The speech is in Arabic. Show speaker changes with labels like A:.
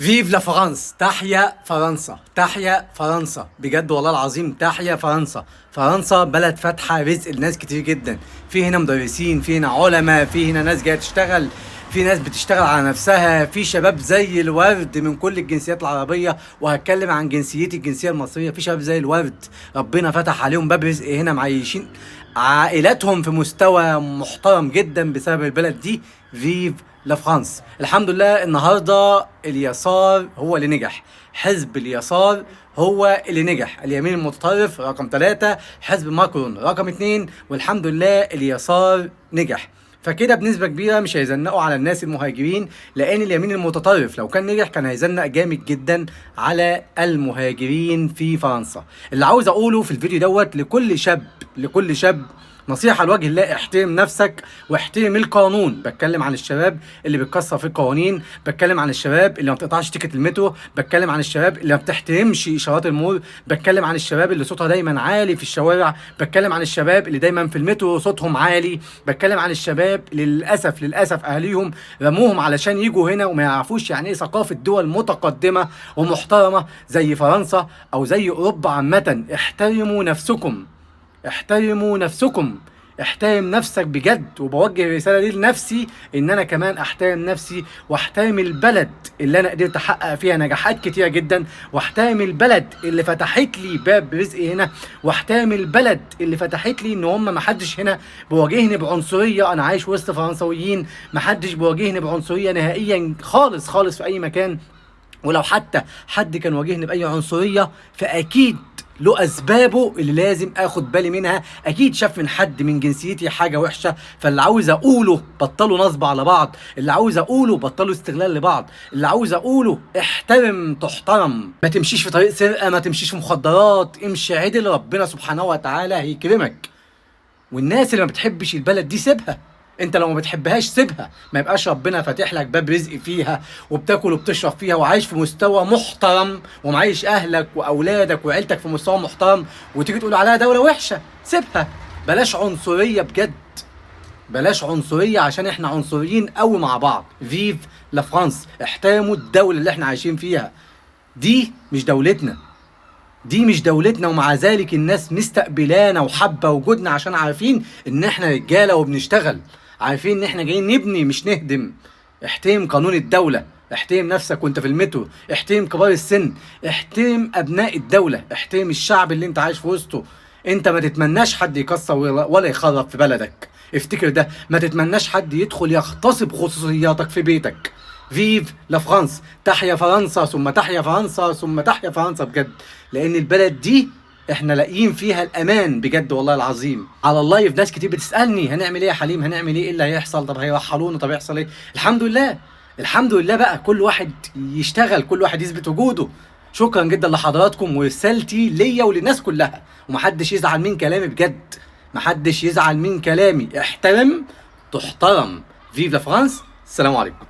A: فيف لا فرانس، تحيا فرنسا، تحيا فرنسا، بجد والله العظيم تحيا فرنسا. فرنسا بلد فاتحه رزق لناس كتير جدا، في هنا مدرسين، في هنا علماء، في هنا ناس جايه تشتغل، في ناس بتشتغل على نفسها، في شباب زي الورد من كل الجنسيات العربيه، وهتكلم عن جنسيتي الجنسيه المصريه. في شباب زي الورد ربنا فتح عليهم باب رزق هنا، معيشين عائلاتهم في مستوى محترم جدا بسبب البلد دي. فيف لا فرانس. الحمد لله النهارده اليسار هو اللي نجح، حزب اليسار هو اللي نجح، اليمين المتطرف رقم 3، حزب ماكرون رقم 2، والحمد لله اليسار نجح. فكده بنسبة كبيرة مش هيزنقوا على الناس المهاجرين، لأن اليمين المتطرف لو كان نجح كان هيزنق جامد جدا على المهاجرين في فرنسا. اللي عاوز أقوله في الفيديو دوت لكل شاب نصيحة لوجه الله: احترم نفسك واحترم القانون. بتكلم عن الشباب اللي بتكسر في القوانين، بتكلم عن الشباب اللي ما بتقطعش تيكت المترو، بتكلم عن الشباب اللي ما بتحترمش اشارات المرور، بتكلم عن الشباب اللي صوتها دايما عالي في الشوارع، بتكلم عن الشباب اللي دايما في المترو صوتهم عالي، بتكلم عن الشباب اللي للاسف اهاليهم رموهم علشان يجوا هنا وما يعرفوش يعني ايه ثقافة دول متقدمة ومحترمة زي فرنسا او زي اوروبا عامة. احترموا نفسكم، احترموا نفسكم، احترم نفسك بجد. وبوجه الرساله دي لنفسي ان انا كمان احترم نفسي واحترم البلد اللي انا قدرت احقق فيها نجاحات كتيره جدا، واحترم البلد اللي فتحت لي باب رزقي هنا، واحترم البلد اللي فتحت لي ان هم ما حدش هنا بيواجهني بعنصريه. انا عايش وسط فرنسويين، ما حدش بيواجهني بعنصريه نهائيا خالص في اي مكان. ولو حتى حد كان واجهني باي عنصريه فاكيد له اسبابه اللي لازم اخد بالي منها، اكيد شاف من حد من جنسيتي حاجه وحشه. فاللي عاوز اقوله بطلوا نصب على بعض، اللي عاوز اقوله بطلوا استغلال لبعض، اللي عاوز اقوله احترم تحترم، ما تمشيش في طريق سرقه، ما تمشيش في مخدرات، امشي عدل، ربنا سبحانه وتعالى هيكرمك. والناس اللي ما بتحبش البلد دي سيبها، انت لو ما بتحبهاش سيبها، ما يبقاش ربنا فاتح لك باب رزق فيها وبتاكل وبتشرب فيها وعايش في مستوى محترم ومعيش اهلك واولادك وعيلتك في مستوى محترم، وتيجي تقول عليها دولة وحشة. سيبها، بلاش عنصرية بجد، بلاش عنصرية عشان احنا عنصريين قوي مع بعض. فيف لا فرانس، احترموا الدولة اللي احنا عايشين فيها. دي مش دولتنا، دي مش دولتنا، ومع ذلك الناس مستقبلانا وحابة وجودنا عشان عارفين ان احنا رجالة وبنشتغل، عارفين ان احنا جايين نبني مش نهدم. احترم قانون الدولة، احترم نفسك وانت في المترو، احترم كبار السن، احترم ابناء الدولة، احترم الشعب اللي انت عايش في وسطه. انت ما تتمناش حد يكسر ولا يخرب في بلدك، افتكر ده. ما تتمناش حد يدخل يغتصب خصوصياتك في بيتك. فيف لا فرانس، تحيا فرنسا ثم تحيا فرنسا ثم تحيا فرنسا بجد، لان البلد دي احنا لاقيين فيها الامان بجد والله العظيم. على اللايف ناس كتير بتسالني هنعمل ايه يا حليم، هنعمل ايه، ايه اللي هيحصل، طب هيرحلونا، طب هيحصل ايه. الحمد لله، الحمد لله بقى، كل واحد يشتغل، كل واحد يثبت وجوده. شكرا جدا لحضراتكم، ورسالتي ليا وللناس كلها، ومحدش يزعل من كلامي بجد، محدش يزعل من كلامي، احترم تحترم. فيف لا فرانس، السلام عليكم.